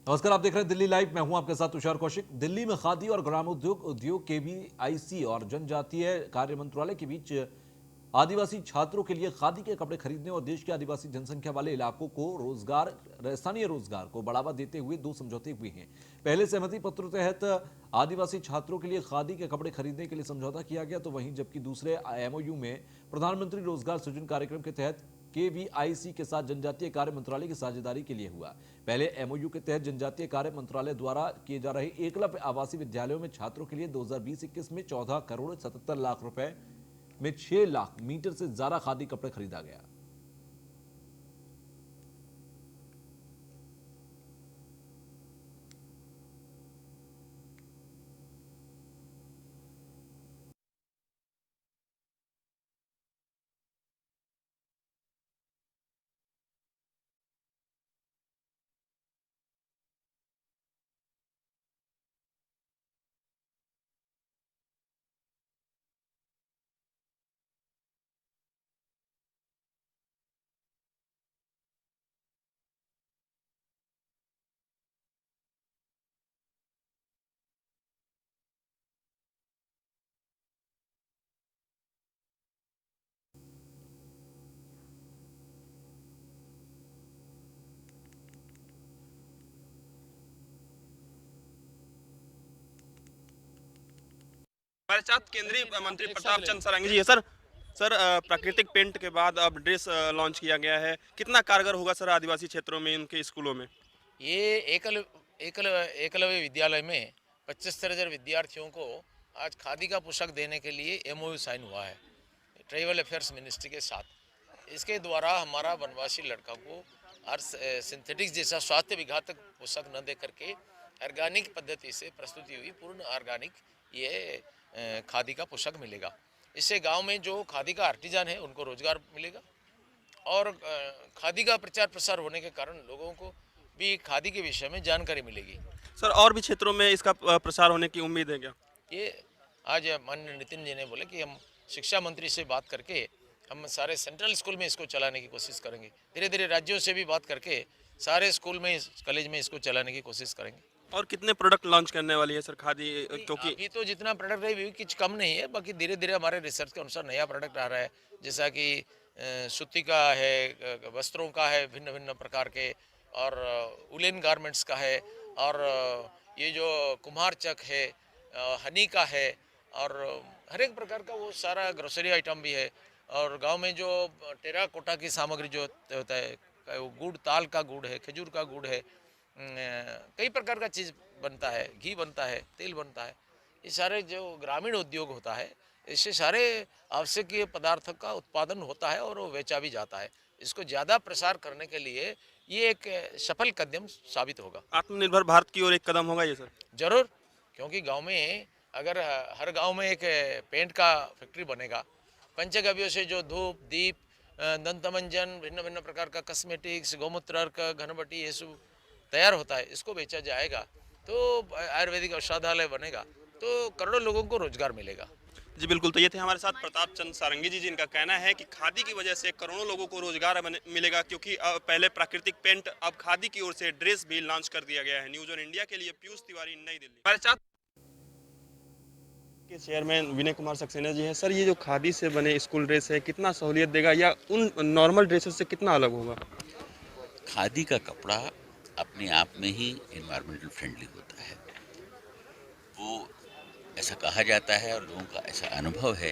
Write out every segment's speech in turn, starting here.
नमस्कार, आप देख रहे हैं दिल्ली लाइव। मैं हूं आपके साथ तुषार कौशिक। दिल्ली में खादी और ग्रामोद्योग उद्योग केवीआईसी और जनजातीय कार्य मंत्रालय के बीच आदिवासी छात्रों के लिए खादी के कपड़े खरीदने और देश के आदिवासी जनसंख्या वाले इलाकों को रोजगार स्थानीय रोजगार को बढ़ावा देते हुए दो समझौते हुए हैं। पहले सहमति पत्र तहत आदिवासी छात्रों के लिए खादी के कपड़े खरीदने के लिए समझौता किया गया, तो वहीं जबकि दूसरे एमओयू में प्रधानमंत्री रोजगार सृजन कार्यक्रम के तहत केवीआईसी के साथ जनजातीय कार्य मंत्रालय की साझेदारी के लिए हुआ। पहले एमओयू के तहत जनजातीय कार्य मंत्रालय द्वारा किए जा रहे एकलव्य आवासीय विद्यालयों में छात्रों के लिए 2020-21 में 14 करोड़ 77 लाख रुपए में 6 लाख मीटर से ज्यादा खादी कपड़े खरीदा गया। हमारे साथ केंद्रीय मंत्री प्रताप चंद्र सारंगी जी है। सर प्राकृतिक पेंट के बाद अब ड्रेस लॉन्च किया गया है, कितना कारगर होगा सर आदिवासी क्षेत्रों में उनके स्कूलों में? ये एकलव्य विद्यालय में 75,000 विद्यार्थियों को आज खादी का पोशाक देने के लिए एमओयू साइन हुआ है ट्राइबल अफेयर्स मिनिस्ट्री के साथ। इसके द्वारा हमारा वनवासी लड़का को और सिंथेटिक्स जैसा स्वास्थ्य विघातक पोशाक न दे करके ऑर्गेनिक पद्धति से प्रस्तुति हुई पूर्ण ऑर्गेनिक ये खादी का पोशाक मिलेगा। इससे गांव में जो खादी का आर्टिजान है उनको रोजगार मिलेगा और खादी का प्रचार प्रसार होने के कारण लोगों को भी खादी के विषय में जानकारी मिलेगी। सर और भी क्षेत्रों में इसका प्रसार होने की उम्मीद है क्या? ये आज माननीय नितिन जी ने बोले कि हम शिक्षा मंत्री से बात करके हम सारे सेंट्रल स्कूल में इसको चलाने की कोशिश करेंगे। धीरे धीरे राज्यों से भी बात करके सारे स्कूल में कॉलेज में इसको चलाने की कोशिश करेंगे। और कितने प्रोडक्ट लॉन्च करने वाली है सर खादी, क्योंकि अभी तो जितना प्रोडक्ट है भी कुछ कम नहीं है, बाकी धीरे धीरे हमारे रिसर्च के अनुसार नया प्रोडक्ट आ रहा है, जैसा कि सूती का है, वस्त्रों का है भिन्न भिन्न प्रकार के, और उलेन गारमेंट्स का है, और ये जो कुम्हार चक है, हनी का है, और हर एक प्रकार का वो सारा ग्रोसरी आइटम भी है। और गांव में जो टेराकोटा की सामग्री जो होता है, वो गुड़, ताल का गुड़ है, खजूर का गुड़ है, कई प्रकार का चीज़ बनता है, घी बनता है, तेल बनता है। ये सारे जो ग्रामीण उद्योग होता है, इससे सारे आवश्यकीय पदार्थों का उत्पादन होता है और वो बेचा भी जाता है। इसको ज़्यादा प्रसार करने के लिए ये एक सफल कदम साबित होगा। आत्मनिर्भर भारत की ओर एक कदम होगा ये सर? जरूर, क्योंकि गांव में अगर हर गांव में एक पेंट का फैक्ट्री बनेगा, पंचगव्यों से जो धूप, दीप, दंतमंजन, भिन्न भिन्न प्रकार का कॉस्मेटिक्स, गौमूत्र अर्क, घनबटी, ये सब तैयार होता है, इसको बेचा जाएगा तो आयुर्वेदिक औषधालय बनेगा, तो करोड़ों लोगों को रोजगार मिलेगा। जी बिल्कुल। तो ये थे हमारे साथ प्रताप चंद्र सारंगी जी, जिनका कहना है कि खादी की वजह से करोड़ों लोगों को रोजगार मिलेगा, क्योंकि पहले प्राकृतिक पेंट, अब खादी की ओर से ड्रेस भी लॉन्च कर दिया गया है। न्यूज ऑन इंडिया के लिए पीयूष तिवारी, नई दिल्ली। हमारे साथ के चेयरमैन विनय कुमार सक्सेना जी हैं। सर ये जो खादी से बने स्कूल ड्रेस है, कितना सहूलियत देगा या उन नॉर्मल ड्रेसेस से कितना अलग होगा? खादी का कपड़ा अपने आप में ही एनवायरमेंटल फ्रेंडली होता है। वो ऐसा कहा जाता है और लोगों का ऐसा अनुभव है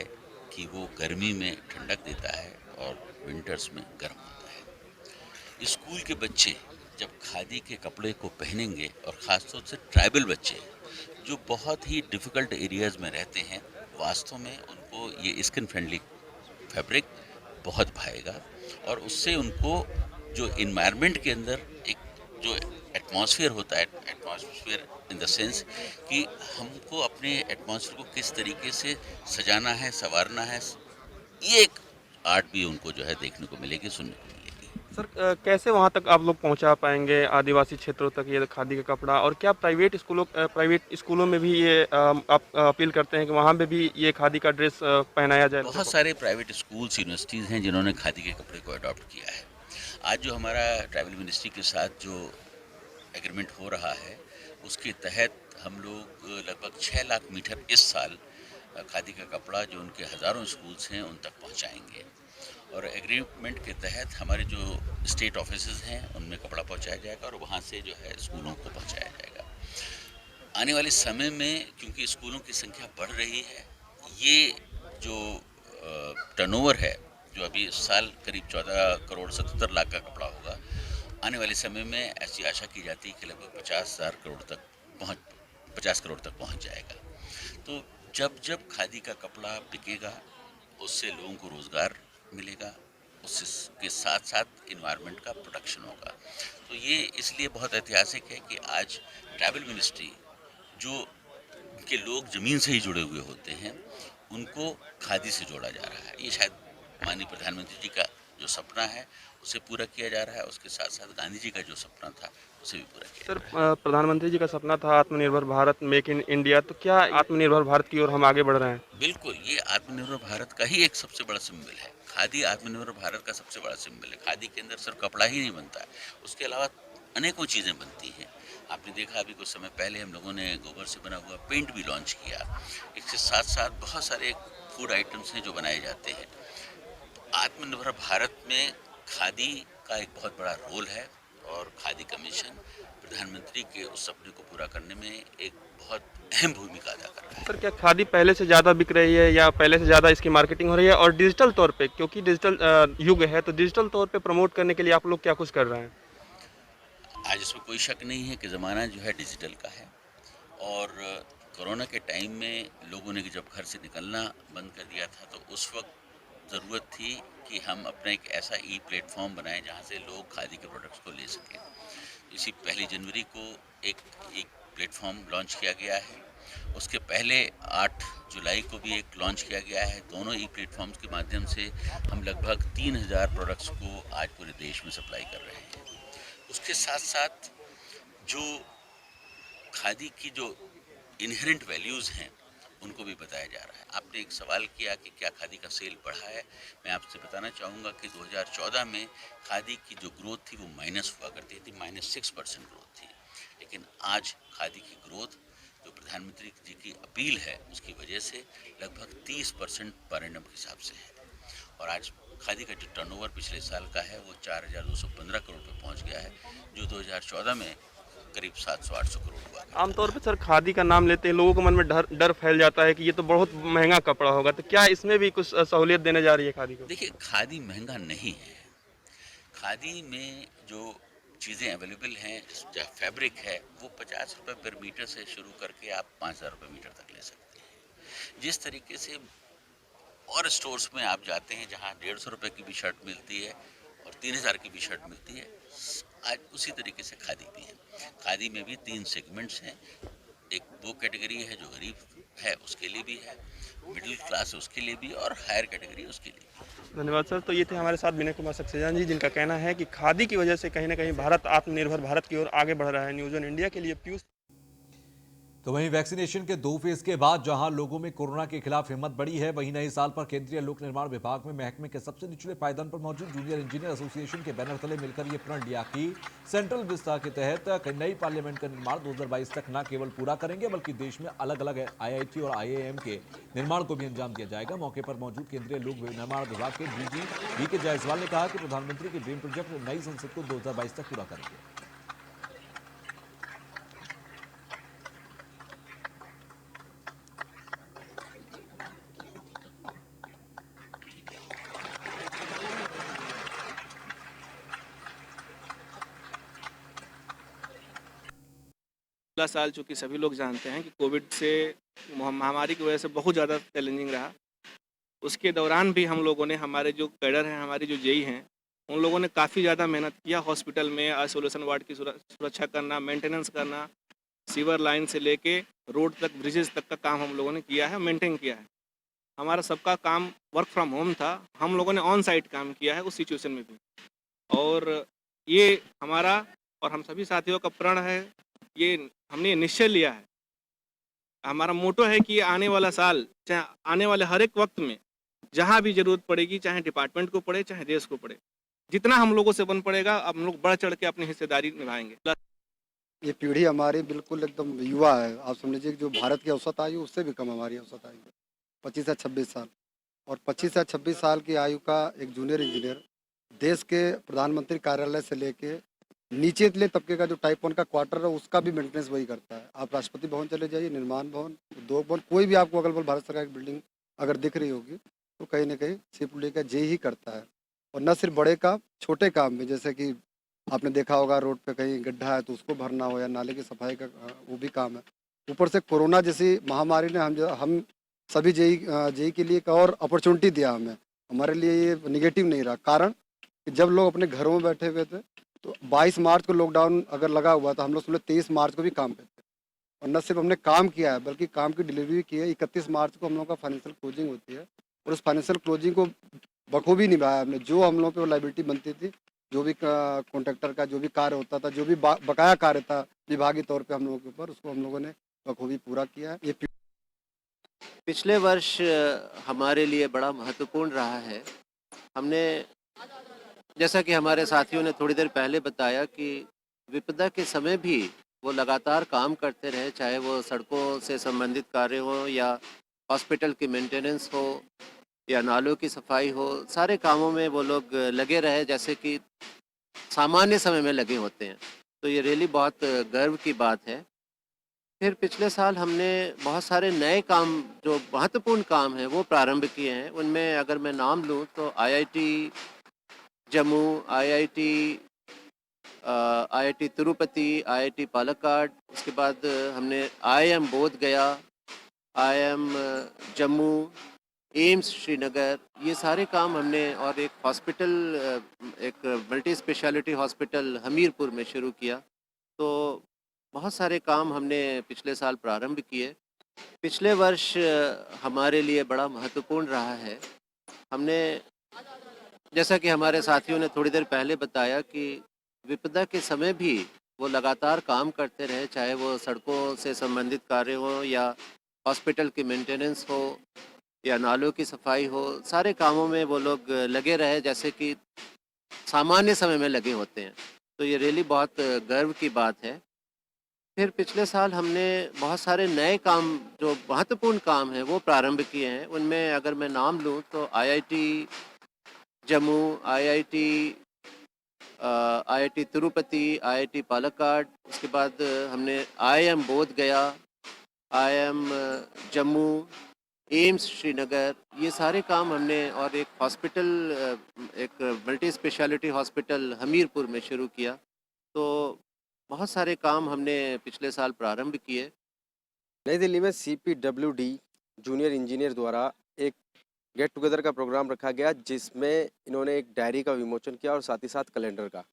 कि वो गर्मी में ठंडक देता है और विंटर्स में गर्म होता है। स्कूल के बच्चे जब खादी के कपड़े को पहनेंगे, और ख़ासतौर से ट्राइबल बच्चे जो बहुत ही डिफ़िकल्ट एरियाज़ में रहते हैं, वास्तव में उनको ये स्किन फ्रेंडली फैब्रिक बहुत भाएगा, और उससे उनको जो इन्वायरमेंट के अंदर एक जो एटमॉस्फेयर होता है, एटमॉस्फेयर इन द सेंस कि हमको अपने एटमॉस्फेयर को किस तरीके से सजाना है, संवारना है, ये एक आर्ट भी उनको जो है देखने को मिलेगी, सुनने को मिलेगी। सर कैसे वहाँ तक आप लोग पहुँचा पाएंगे आदिवासी क्षेत्रों तक ये खादी का कपड़ा, और क्या प्राइवेट स्कूलों में भी ये आप अपील करते हैं कि वहाँ पे भी ये खादी का ड्रेस पहनाया जाए? बहुत सारे प्राइवेट स्कूल्स, यूनिवर्सिटीज़ हैं जिन्होंने खादी के कपड़े को अडॉप्ट किया है। आज जो हमारा ट्राइबल मिनिस्ट्री के साथ जो एग्रीमेंट हो रहा है उसके तहत हम लोग लगभग 6 लाख मीटर इस साल खादी का कपड़ा जो उनके हज़ारों स्कूल्स हैं उन तक पहुंचाएंगे। और एग्रीमेंट के तहत हमारे जो स्टेट ऑफिसेज हैं उनमें कपड़ा पहुंचाया जाएगा और वहाँ से जो है स्कूलों को पहुंचाया जाएगा। आने वाले समय में क्योंकि स्कूलों की संख्या बढ़ रही है, ये जो टर्नओवर है जो अभी इस साल करीब 14 करोड़ 77 लाख का कपड़ा होगा, आने वाले समय में ऐसी आशा की जाती है कि लगभग 50 करोड़ तक पहुंच जाएगा। तो जब जब खादी का कपड़ा बिकेगा उससे लोगों को रोज़गार मिलेगा, उसके साथ साथ इन्वायरमेंट का प्रोटेक्शन होगा। तो ये इसलिए बहुत ऐतिहासिक है कि आज ट्रैवल मिनिस्ट्री जो के लोग ज़मीन से ही जुड़े हुए होते हैं उनको खादी से जोड़ा जा रहा है। ये शायद माननीय प्रधानमंत्री जी का जो सपना है उसे पूरा किया जा रहा है, उसके साथ साथ गांधी जी का जो सपना था उसे भी पूरा किया सर, जा रहा है। प्रधानमंत्री जी का सपना था आत्मनिर्भर भारत, मेक इन इंडिया, तो क्या आत्मनिर्भर भारत की ओर हम आगे बढ़ रहे हैं? बिल्कुल, ये आत्मनिर्भर भारत का ही एक सबसे बड़ा सिंबल है। खादी आत्मनिर्भर भारत का सबसे बड़ा सिंबल है। खादी के अंदर सिर्फ कपड़ा ही नहीं बनता है, उसके अलावा अनेकों चीज़ें बनती हैं। आपने देखा अभी कुछ समय पहले हम लोगों ने गोबर से बना हुआ पेंट भी लॉन्च किया। इसके साथ साथ बहुत सारे फूड आइटम्स हैं जो बनाए जाते हैं। आत्मनिर्भर भारत में खादी का एक बहुत बड़ा रोल है और खादी कमीशन प्रधानमंत्री के उस सपने को पूरा करने में एक बहुत अहम भूमिका अदा कर रहा है। सर, क्या खादी पहले से ज़्यादा बिक रही है या पहले से ज़्यादा इसकी मार्केटिंग हो रही है? और डिजिटल तौर पे, क्योंकि डिजिटल युग है, तो डिजिटल तौर पे प्रमोट करने के लिए आप लोग क्या कुछ कर रहे हैं? आज इसमें कोई शक नहीं है कि ज़माना जो है डिजिटल का है और कोरोना के टाइम में लोगों ने जब घर से निकलना बंद कर दिया था तो उस वक्त ज़रूरत थी कि हम अपना एक ऐसा ई प्लेटफॉर्म बनाएं जहां से लोग खादी के प्रोडक्ट्स को ले सकें। इसी 1 जनवरी को एक प्लेटफॉर्म लॉन्च किया गया है। उसके पहले 8 जुलाई को भी एक लॉन्च किया गया है। दोनों ई प्लेटफॉर्म्स के माध्यम से हम लगभग 3000 प्रोडक्ट्स को आज पूरे देश में सप्लाई कर रहे हैं। उसके साथ साथ जो खादी की जो इनहेरेंट वैल्यूज़ हैं उनको भी बताया जा रहा है। आपने एक सवाल किया कि क्या खादी का सेल बढ़ा है। मैं आपसे बताना चाहूँगा कि 2014 में खादी की जो ग्रोथ थी वो माइनस हुआ करती थी, -6% ग्रोथ थी। लेकिन आज खादी की ग्रोथ जो प्रधानमंत्री जी की अपील है उसकी वजह से लगभग 30% पर एनम के हिसाब से है। और आज खादी का जो टर्नओवर पिछले साल का है वो 4215 करोड़ पे पहुंच गया है, जो 2014 में करीब 700-800 करोड़ हुआ करता आमतौर था। पे सर, खादी का नाम लेते हैं लोगों के मन में डर डर फैल जाता है कि ये तो बहुत महंगा कपड़ा होगा, तो क्या इसमें भी कुछ सहूलियत देने जा रही है खादी को? देखिए, खादी महंगा नहीं है। खादी में जो चीज़ें अवेलेबल हैं, चाहे फैब्रिक है, वो 50 रुपये पर मीटर से शुरू करके आप 5000 रुपये मीटर तक ले सकते हैं। जिस तरीके से और स्टोर्स में आप जाते हैं जहाँ 150 रुपये की भी शर्ट मिलती है और 3000 की भी शर्ट मिलती है, आज उसी तरीके से खादी भी है। खादी में भी 3 सेगमेंट्स हैं। एक वो कैटेगरी है जो गरीब है उसके लिए भी है, मिडिल क्लास है उसके लिए भी, और हायर कैटेगरी उसके लिए भी। धन्यवाद सर। तो ये थे हमारे साथ विनय कुमार सक्सेना जी, जिनका कहना है कि खादी की वजह से कहीं ना कहीं भारत आत्मनिर्भर भारत की ओर आगे बढ़ रहा है। न्यूज़ ऑन इंडिया के लिए पीयूष। तो वहीं वैक्सीनेशन के 2 फेज के बाद जहां लोगों में कोरोना के खिलाफ हिम्मत बढ़ी है, वहीं नए साल पर केंद्रीय लोक निर्माण विभाग में महकमे के सबसे निचले पायदान पर मौजूद जूनियर इंजीनियर एसोसिएशन के बैनर तले मिलकर यह प्रण लिया कि सेंट्रल विस्ता के तहत नई पार्लियामेंट का निर्माण 2022 तक न केवल पूरा करेंगे बल्कि देश में अलग अलग IIT और IIM के निर्माण को भी अंजाम दिया जाएगा। मौके पर मौजूद केंद्रीय लोक निर्माण विभाग के DG VK जायसवाल ने कहा कि प्रधानमंत्री के ड्रीम प्रोजेक्ट नई संसद को 2022 तक पूरा करेंगे। पिछला साल चूँकि सभी लोग जानते हैं कि कोविड से महामारी की वजह से बहुत ज़्यादा चैलेंजिंग रहा। उसके दौरान भी हम लोगों ने, हमारे जो कैडर हैं, हमारी जो जेई हैं, उन लोगों ने काफ़ी ज़्यादा मेहनत किया। हॉस्पिटल में आइसोलेशन वार्ड की सुरक्षा करना, मेंटेनेंस करना, सीवर लाइन से लेके रोड तक, ब्रिजेस तक का काम हम लोगों ने किया है, मेंटेन किया है। हमारा सबका काम वर्क फ्रॉम होम था, हम लोगों ने ऑन साइट काम किया है उस सिचुएशन में भी। और ये हमारा और हम सभी साथियों का प्रण है, ये हमने निश्चय लिया है। हमारा मोटो है कि आने वाला साल, चाहे आने वाले हर एक वक्त में जहाँ भी ज़रूरत पड़ेगी, चाहे डिपार्टमेंट को पड़े चाहे देश को पड़े, जितना हम लोगों से बन पड़ेगा हम लोग बढ़ चढ़ के अपनी हिस्सेदारी निभाएंगे। ये पीढ़ी हमारी बिल्कुल एकदम युवा है। आप समझ लीजिए कि जो भारत की औसत आयु उससे भी कम हमारी औसत आयु है, 25 से 26 साल। और 25 से 26 साल की आयु का एक जूनियर इंजीनियर देश के प्रधानमंत्री कार्यालय से लेके नीचले तबके का जो टाइप 1 का क्वार्टर है उसका भी मेंटेनेंस वही करता है। आप राष्ट्रपति भवन चले जाइए, निर्माण भवन, उद्योग भवन, कोई भी आपको अगल बगल भारत सरकार की बिल्डिंग अगर दिख रही होगी तो कहीं ना कहीं CWD का जे ही करता है। और न सिर्फ बड़े काम, छोटे काम में, जैसे कि आपने देखा होगा रोड पे कहीं गड्ढा है तो उसको भरना हो या नाले की सफाई का वो भी काम है। ऊपर से कोरोना जैसी महामारी ने हम सभी जेई के लिए एक और अपॉर्चुनिटी दिया हमें। हमारे लिए ये निगेटिव नहीं रहा, कारण कि जब लोग अपने घरों में बैठे हुए थे तो 22 मार्च को लॉकडाउन अगर लगा हुआ तो हम लोग सुबह 23 मार्च को भी काम पे थे। और न सिर्फ हमने काम किया है बल्कि काम की डिलीवरी भी की है। 31 मार्च को हम लोग का फाइनेंशियल क्लोजिंग होती है और उस फाइनेंशियल क्लोजिंग को बखूबी निभाया हमने। जो हम लोग पे लाइबिलिटी बनती थी, जो भी कॉन्ट्रैक्टर का जो भी कार्य होता था, जो भी बकाया कार्य था विभागीय तौर पे हम लोगों के ऊपर, उसको हम लोगों ने बखूबी पूरा किया है। ये पिछले वर्ष हमारे लिए बड़ा महत्वपूर्ण रहा है। हमने, जैसा कि हमारे साथियों ने थोड़ी देर पहले बताया, कि विपदा के समय भी वो लगातार काम करते रहे, चाहे वो सड़कों से संबंधित कार्य हो या हॉस्पिटल की मेंटेनेंस हो या नालों की सफाई हो। सारे कामों में वो लोग लगे रहे जैसे कि सामान्य समय में लगे होते हैं। तो ये रियली बहुत गर्व की बात है। फिर पिछले साल हमने बहुत सारे नए काम, जो महत्वपूर्ण काम हैं, वो प्रारंभ किए हैं। उनमें अगर मैं नाम लूँ तो IIT Jammu, IIT Tirupati, IIT Palakkad, उसके बाद हमने IIM बोध गया, IIM जम्मू, एम्स श्रीनगर, ये सारे काम हमने, और एक हॉस्पिटल, एक मल्टी स्पेशलिटी हॉस्पिटल हमीरपुर में शुरू किया। तो बहुत सारे काम हमने पिछले साल प्रारंभ किए। पिछले वर्ष हमारे लिए बड़ा महत्वपूर्ण रहा है। हमने, जैसा कि हमारे साथियों ने थोड़ी देर पहले बताया, कि विपदा के समय भी वो लगातार काम करते रहे, चाहे वो सड़कों से संबंधित कार्य हो या हॉस्पिटल की मेंटेनेंस हो या नालों की सफाई हो। सारे कामों में वो लोग लगे रहे जैसे कि सामान्य समय में लगे होते हैं। तो ये रियली बहुत गर्व की बात है। फिर पिछले साल हमने बहुत सारे नए काम, जो महत्वपूर्ण काम हैं, वो प्रारंभ किए हैं। उनमें अगर मैं नाम लूँ तो IIT Jammu, IIT Tirupati, IIT Palakkad, उसके बाद हमने IIM बोध गया, IIM जम्मू, एम्स श्रीनगर, ये सारे काम हमने, और एक हॉस्पिटल, एक मल्टी स्पेशलिटी हॉस्पिटल हमीरपुर में शुरू किया। तो बहुत सारे काम हमने पिछले साल प्रारंभ किए। नई दिल्ली में CPWD जूनियर इंजीनियर द्वारा एक गेट टुगेदर का प्रोग्राम रखा गया, जिसमें इन्होंने एक डायरी का विमोचन किया और साथ ही साथ कैलेंडर का,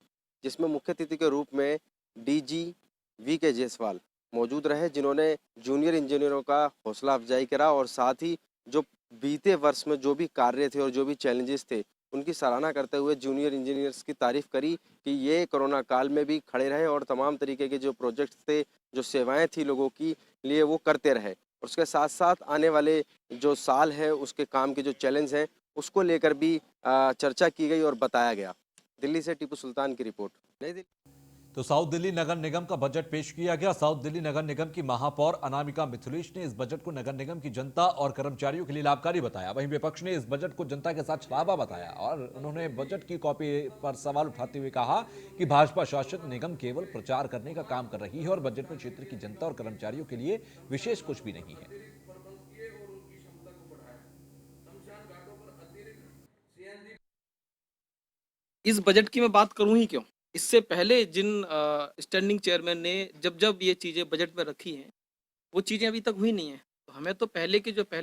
जिसमें मुख्य अतिथि के रूप में DG VK जायसवाल मौजूद रहे, जिन्होंने जूनियर इंजीनियरों का हौसला अफजाई करा और साथ ही जो बीते वर्ष में जो भी कार्य थे और जो भी चैलेंजेस थे उनकी सराहना करते हुए जूनियर इंजीनियर्स की तारीफ करी कि ये कोरोना काल में भी खड़े रहे और तमाम तरीके के जो प्रोजेक्ट्स थे, जो सेवाएं थी लोगों की लिए, वो करते रहे। और उसके साथ साथ आने वाले जो साल है उसके काम के जो चैलेंज हैं उसको लेकर भी चर्चा की गई और बताया गया। दिल्ली से टीपू सुल्तान की रिपोर्ट। नई दिल्ली। तो साउथ दिल्ली नगर निगम का बजट पेश किया गया। साउथ दिल्ली नगर निगम की महापौर अनामिका मिथिलेश ने इस बजट को नगर निगम की जनता और कर्मचारियों के लिए लाभकारी बताया। वहीं विपक्ष ने इस बजट को जनता के साथ छलावा बताया और उन्होंने बजट की कॉपी पर सवाल उठाते हुए कहा कि भाजपा शासित निगम केवल प्रचार करने का काम कर रही है और बजट में क्षेत्र की जनता और कर्मचारियों के लिए विशेष कुछ भी नहीं है। इस बजट की मैं बात करूं ही क्यों, इससे पहले जिन स्टैंडिंग चेयरमैन ने जब ये चीज़ें बजट में रखी हैं, वो चीज़ें अभी तक हुई नहीं है। तो हमें तो पहले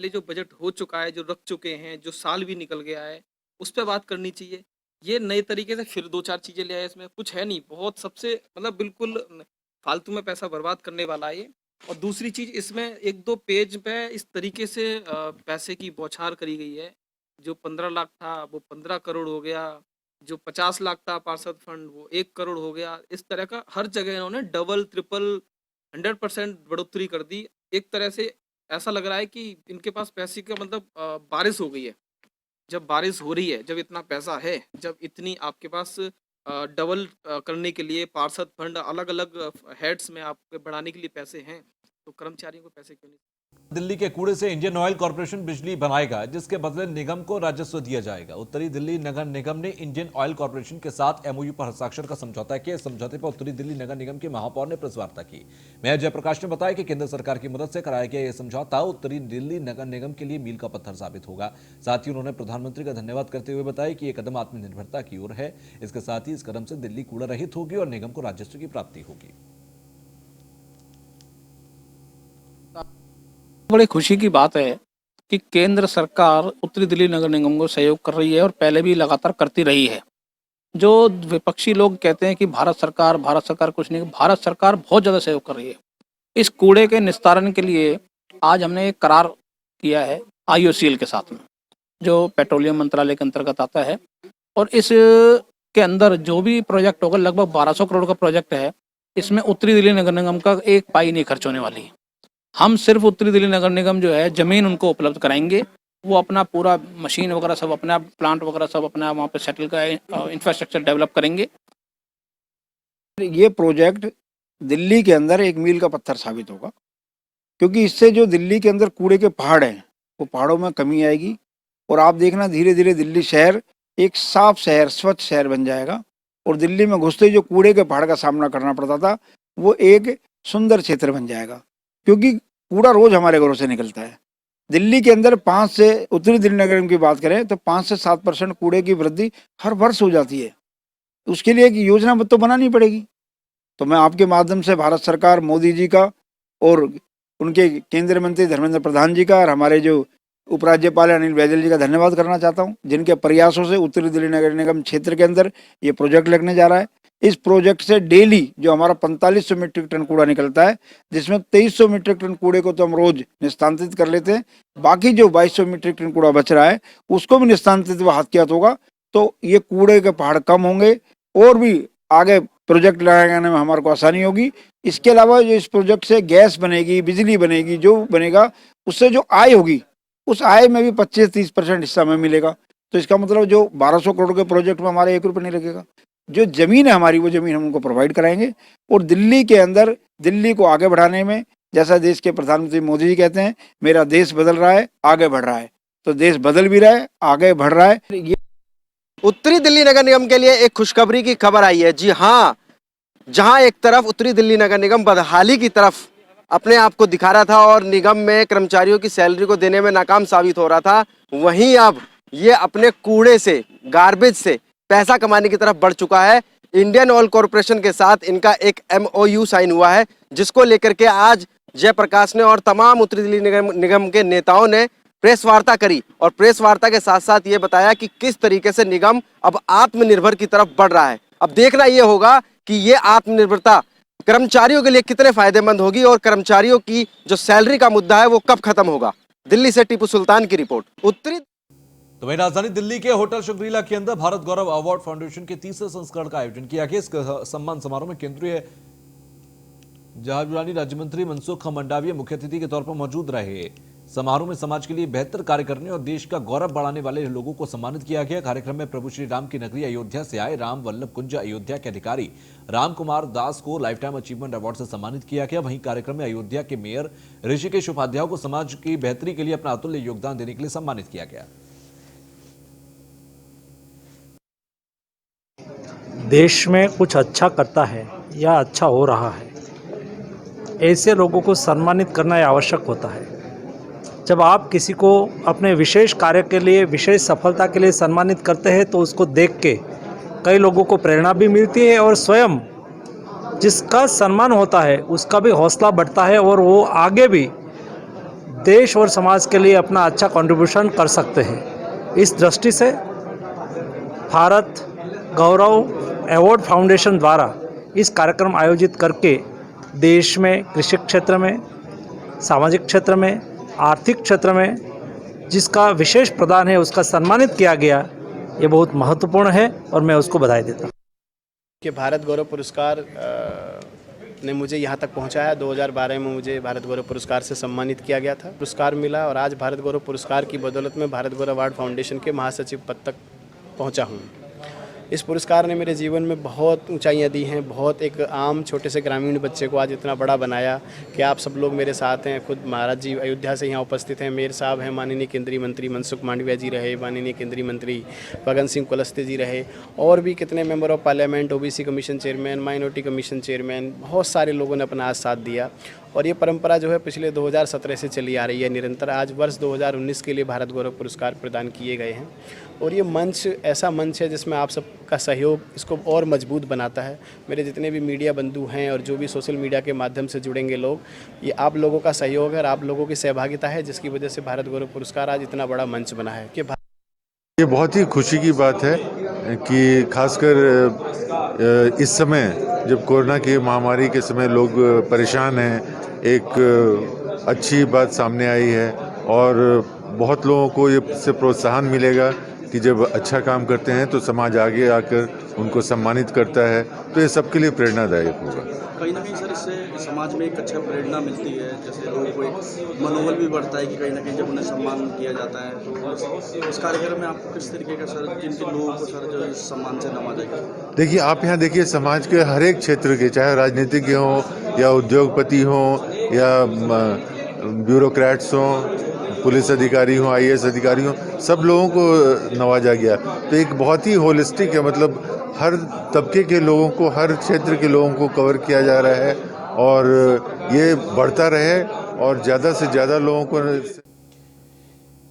जो बजट हो चुका है, जो रख चुके हैं, जो साल भी निकल गया है, उस पे बात करनी चाहिए। ये नए तरीके से फिर 2-4 चीज़ें ले आए, इसमें कुछ है नहीं, बहुत सबसे मतलब बिल्कुल फालतू में पैसा बर्बाद करने वाला है ये। और दूसरी चीज़, इसमें 1-2 पेज पे इस तरीके से पैसे की बौछार करी गई है। जो 15 लाख था वो 15 करोड़ हो गया, जो 50 लाख था पार्षद फंड वो 1 करोड़ हो गया। इस तरह का हर जगह इन्होंने डबल, ट्रिपल, 100% बढ़ोतरी कर दी। एक तरह से ऐसा लग रहा है कि इनके पास पैसे का मतलब बारिश हो गई है। जब बारिश हो रही है, जब इतना पैसा है, जब इतनी आपके पास डबल करने के लिए पार्षद फंड अलग अलग हेड्स में आपके बढ़ाने के लिए पैसे हैं, तो कर्मचारियों को पैसे क्यों नहीं? दिल्ली के कूड़े से इंडियन ऑयल कॉर्पोरेशन बिजली बनाएगा, जिसके बदले निगम को राजस्व दिया जाएगा। उत्तरी दिल्ली नगर निगम ने इंडियन ऑयल कॉर्पोरेशन के साथ एमओयू पर हस्ताक्षर का समझौता किया। इस समझौते पर उत्तरी दिल्ली नगर निगम के महापौर ने प्रेस वार्ता की। मेयर जयप्रकाश ने बताया कि केंद्र सरकार की मदद से कराया गया यह समझौता उत्तरी दिल्ली नगर निगम के लिए मील का पत्थर साबित होगा। साथ ही उन्होंने प्रधानमंत्री का धन्यवाद करते हुए बताया कि यह कदम आत्मनिर्भरता की ओर है। इसके साथ ही इस कदम से दिल्ली कूड़ा रहित होगी और निगम को राजस्व की प्राप्ति होगी। बड़ी खुशी की बात है कि केंद्र सरकार उत्तरी दिल्ली नगर निगम को सहयोग कर रही है और पहले भी लगातार करती रही है। जो विपक्षी लोग कहते हैं कि भारत सरकार कुछ नहीं, भारत सरकार बहुत ज़्यादा सहयोग कर रही है। इस कूड़े के निस्तारण के लिए आज हमने एक करार किया है IOCL के साथ में, जो पेट्रोलियम मंत्रालय के अंतर्गत आता है, और इस के अंदर जो भी प्रोजेक्ट होगा, लगभग 1200 करोड़ का प्रोजेक्ट है, इसमें उत्तरी दिल्ली नगर निगम का एक पाई नहीं खर्च होने वाली। हम सिर्फ उत्तरी दिल्ली नगर निगम जो है ज़मीन उनको उपलब्ध कराएंगे, वो अपना पूरा मशीन वगैरह सब अपना, प्लांट वगैरह सब अपना वहाँ पे सेटल का इंफ्रास्ट्रक्चर डेवलप करेंगे। ये प्रोजेक्ट दिल्ली के अंदर एक मील का पत्थर साबित होगा, क्योंकि इससे जो दिल्ली के अंदर कूड़े के पहाड़ हैं वो पहाड़ों में कमी आएगी, और आप देखना धीरे धीरे दिल्ली शहर एक साफ शहर, स्वच्छ शहर बन जाएगा, और दिल्ली में घुसते ही जो कूड़े के पहाड़ का सामना करना पड़ता था वो एक सुंदर क्षेत्र बन जाएगा, क्योंकि कूड़ा रोज हमारे घरों से निकलता है। दिल्ली के अंदर 5 से, उत्तरी दिल्ली नगर निगम की बात करें तो 5 से 7% कूड़े की वृद्धि हर वर्ष हो जाती है। उसके लिए एक योजना तो बनानी पड़ेगी। तो मैं आपके माध्यम से भारत सरकार, मोदी जी का और उनके केंद्रीय मंत्री धर्मेंद्र प्रधान जी का और हमारे जो उपराज्यपाल अनिल बैजल जी का धन्यवाद करना चाहता हूं, जिनके प्रयासों से उत्तरी दिल्ली नगर निगम क्षेत्र के अंदर ये प्रोजेक्ट लगने जा रहा है। इस प्रोजेक्ट से डेली जो हमारा 4500 मीट्रिक टन कूड़ा निकलता है, जिसमें 2300 मीट्रिक टन कूड़े को तो हम रोज निस्तांतरित कर लेते हैं, बाकी जो 2200 मीट्रिक टन कूड़ा बच रहा है उसको भी निस्तांतरित व हाथ होगा, तो ये कूड़े के पहाड़ कम होंगे और भी आगे प्रोजेक्ट लगाने में हमारे को आसानी होगी। इसके अलावा जो इस प्रोजेक्ट से गैस बनेगी, बिजली बनेगी, जो बनेगा उससे जो आय होगी उस आय में भी 25-30% हिस्सा हमें मिलेगा। तो इसका मतलब जो 1200 करोड़ के प्रोजेक्ट में हमारे 1 रुपये नहीं लगेगा। जो ज़मीन है हमारी, वो ज़मीन हम उनको प्रोवाइड कराएंगे, और दिल्ली के अंदर दिल्ली को आगे बढ़ाने में, जैसा देश के प्रधानमंत्री मोदी जी कहते हैं, मेरा देश बदल रहा है, आगे बढ़ रहा है, तो देश बदल भी रहा है, आगे बढ़ रहा है। ये उत्तरी दिल्ली नगर निगम के लिए एक खुशखबरी की खबर आई है। जी हाँ, जहां एक तरफ उत्तरी दिल्ली नगर निगम बदहाली की तरफ अपने आप को दिखा रहा था और निगम में कर्मचारियों की सैलरी को देने में नाकाम साबित हो रहा था, वहीं अब ये अपने कूड़े से, गार्बेज से पैसा कमाने की तरफ बढ़ चुका है। इंडियन ऑयल कॉरपोरेशन के साथ इनका एक MOU साइन हुआ है, जिसको लेकर के आज जयप्रकाश ने और तमाम उत्तरी दिल्ली निगम के नेताओं ने प्रेस वार्ता करी, और प्रेस वार्ता के साथ साथ ये बताया कि किस तरीके से निगम अब आत्मनिर्भर की तरफ बढ़ रहा है। अब देखना ये होगा कि ये आत्मनिर्भरता कर्मचारियों के लिए कितने फायदेमंद होगी और कर्मचारियों की जो सैलरी का मुद्दा है वो कब खत्म होगा। दिल्ली से टीपू सुल्तान की रिपोर्ट। उत्तरी तो वहीं राजधानी दिल्ली के होटल शंग्रीला के अंदर भारत गौरव अवार्ड फाउंडेशन के 3रे संस्करण का आयोजन किया गया। इस सम्मान समारोह में केंद्रीय जहाजरानी राज्य मंत्री मनसुख मंडाविया मुख्य अतिथि के तौर पर मौजूद रहे। समारोह में समाज के लिए बेहतर कार्य करने और देश का गौरव बढ़ाने वाले लोगों को सम्मानित किया गया। कार्यक्रम में प्रभु श्री राम की नगरी अयोध्या से आए राम वल्लभ कुंज अयोध्या के अधिकारी राम कुमार दास को लाइफ टाइम अचीवमेंट अवार्ड से सम्मानित किया गया। वहीं कार्यक्रम में अयोध्या के मेयर ऋषिकेश उपाध्याय को समाज की बेहतरी के लिए अपना अतुल्य योगदान देने के लिए सम्मानित किया गया। देश में कुछ अच्छा करता है या अच्छा हो रहा है, ऐसे लोगों को सम्मानित करना आवश्यक होता है। जब आप किसी को अपने विशेष कार्य के लिए, विशेष सफलता के लिए सम्मानित करते हैं तो उसको देख के कई लोगों को प्रेरणा भी मिलती है और स्वयं जिसका सम्मान होता है उसका भी हौसला बढ़ता है और वो आगे भी देश और समाज के लिए अपना अच्छा कंट्रीब्यूशन कर सकते हैं। इस दृष्टि से भारत गौरव अवार्ड फाउंडेशन द्वारा इस कार्यक्रम आयोजित करके देश में कृषि क्षेत्र में, सामाजिक क्षेत्र में, आर्थिक क्षेत्र में जिसका विशेष प्रदान है उसका सम्मानित किया गया। ये बहुत महत्वपूर्ण है और मैं उसको बधाई देता हूँ कि भारत गौरव पुरस्कार ने मुझे यहाँ तक पहुँचाया। 2012 में मुझे भारत गौरव पुरस्कार से सम्मानित किया गया था, पुरस्कार मिला, और आज भारत गौरव पुरस्कार की बदौलत में भारत गौरव अवार्ड फाउंडेशन के महासचिव पद तक पहुँचा हूँ। इस पुरस्कार ने मेरे जीवन में बहुत ऊंचाइयां दी हैं, बहुत एक आम छोटे से ग्रामीण बच्चे को आज इतना बड़ा बनाया कि आप सब लोग मेरे साथ हैं। खुद महाराज जी अयोध्या से यहाँ उपस्थित हैं, मेयर साहब हैं, माननीय केंद्रीय मंत्री मनसुख मांडविया जी रहे, माननीय केंद्रीय मंत्री फग्गन सिंह कुलस्ते जी रहे, और भी कितने member of parliament, OBC commission chairman, minority commission chairman, बहुत सारे लोगों ने अपना आज साथ दिया। और ये परंपरा जो है पिछले 2017 से चली आ रही है निरंतर। आज वर्ष 2019 के लिए भारत गौरव पुरस्कार प्रदान किए गए हैं और ये मंच ऐसा मंच है जिसमें आप सबका सहयोग इसको और मजबूत बनाता है। मेरे जितने भी मीडिया बंधु हैं और जो भी सोशल मीडिया के माध्यम से जुड़ेंगे लोग, ये आप लोगों का सहयोग है और आप लोगों की सहभागिता है जिसकी वजह से भारत गौरव पुरस्कार आज इतना बड़ा मंच बना है कि ये बहुत ही खुशी की बात है कि खासकर इस समय जब कोरोना की महामारी के समय लोग परेशान हैं, एक अच्छी बात सामने आई है और बहुत लोगों को इससे प्रोत्साहन मिलेगा कि जब अच्छा काम करते हैं तो समाज आगे आकर उनको सम्मानित करता है, तो ये सबके लिए प्रेरणादायक होगा। कहीं ना कहीं सर इससे समाज में एक अच्छा प्रेरणा मिलती है, जैसे लोगों को एक मनोबल भी बढ़ता है कि कहीं ना कहीं जब उन्हें सम्मान किया जाता है तो उस कार्यक्रम में आपको किस तरीके का सर जिन जिन लोगों को सर जो इस सम्मान से नवाजा गया? देखिए, आप यहाँ देखिए, समाज के हर एक क्षेत्र के, चाहे राजनीतिज्ञ हों या उद्योगपति हों या ब्यूरोक्रेट्स हों, पुलिस अधिकारी हों, IAS अधिकारी हों, सब लोगों को नवाजा गया। तो एक बहुत ही होलिस्टिक है, मतलब हर तबके के लोगों को, हर क्षेत्र के लोगों को कवर किया जा रहा है और ये बढ़ता रहे और ज़्यादा से ज़्यादा लोगों को।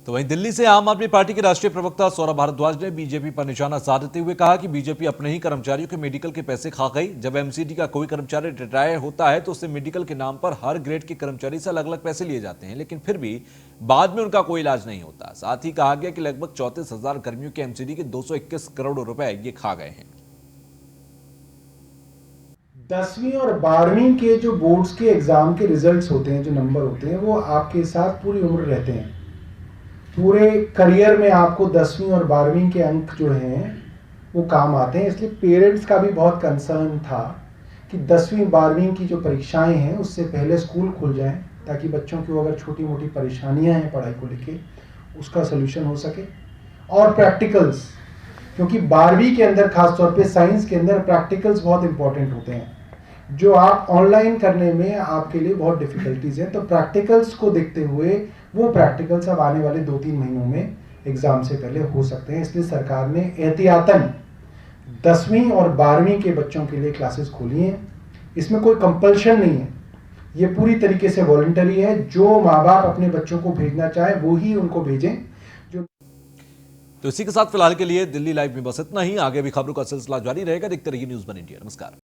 तो वहीं दिल्ली से आम आदमी पार्टी के राष्ट्रीय प्रवक्ता सौरभ भारद्वाज ने बीजेपी पर निशाना साधते हुए कहा कि बीजेपी अपने ही कर्मचारियों के मेडिकल के पैसे खा गई। जब एमसीडी का कोई कर्मचारी रिटायर होता है तो उससे मेडिकल के नाम पर हर ग्रेड के कर्मचारी से अलग अलग पैसे लिए जाते हैं, लेकिन फिर भी बाद में उनका कोई इलाज नहीं होता। साथ ही कहा गया कि लगभग 34,000 कर्मियों के एमसीडी के 221 करोड़ रुपए ये खा गए हैं। 10वीं और 12वीं के जो बोर्ड्स के एग्जाम के रिजल्ट्स होते हैं, जो नंबर होते हैं, वो आपके साथ पूरी उम्र रहते हैं। पूरे करियर में आपको 10वीं और 12वीं के अंक जो हैं वो काम आते हैं। इसलिए पेरेंट्स का भी बहुत कंसर्न था कि 10वीं 12वीं की जो परीक्षाएं हैं उससे पहले स्कूल खुल जाएं, ताकि बच्चों की अगर छोटी मोटी परेशानियां हैं पढ़ाई को लेके उसका सलूशन हो सके। और प्रैक्टिकल्स, क्योंकि 12वीं के अंदर खासतौर पे साइंस के अंदर प्रैक्टिकल्स बहुत इंपॉर्टेंट होते हैं, जो आप ऑनलाइन करने में आपके लिए बहुत डिफिकल्टीज हैं। तो प्रैक्टिकल्स को देखते हुए वो प्रैक्टिकल्स अब आने वाले 2-3 महीनों में एग्जाम से पहले हो सकते हैं। इसलिए सरकार ने एहतियातन 10वीं और 12वीं के बच्चों के लिए क्लासेस खोली हैं। इसमें कोई कंपल्शन नहीं है, ये पूरी तरीके से वॉलंटरी है। जो माँ बाप अपने बच्चों को भेजना चाहे वो ही उनको भेजें। तो इसी के साथ फिलहाल के लिए दिल्ली लाइव में बस इतना ही। आगे भी खबरों का सिलसिला जारी रहेगा। देखते रहिए न्यूज़ 1 इंडिया। नमस्कार।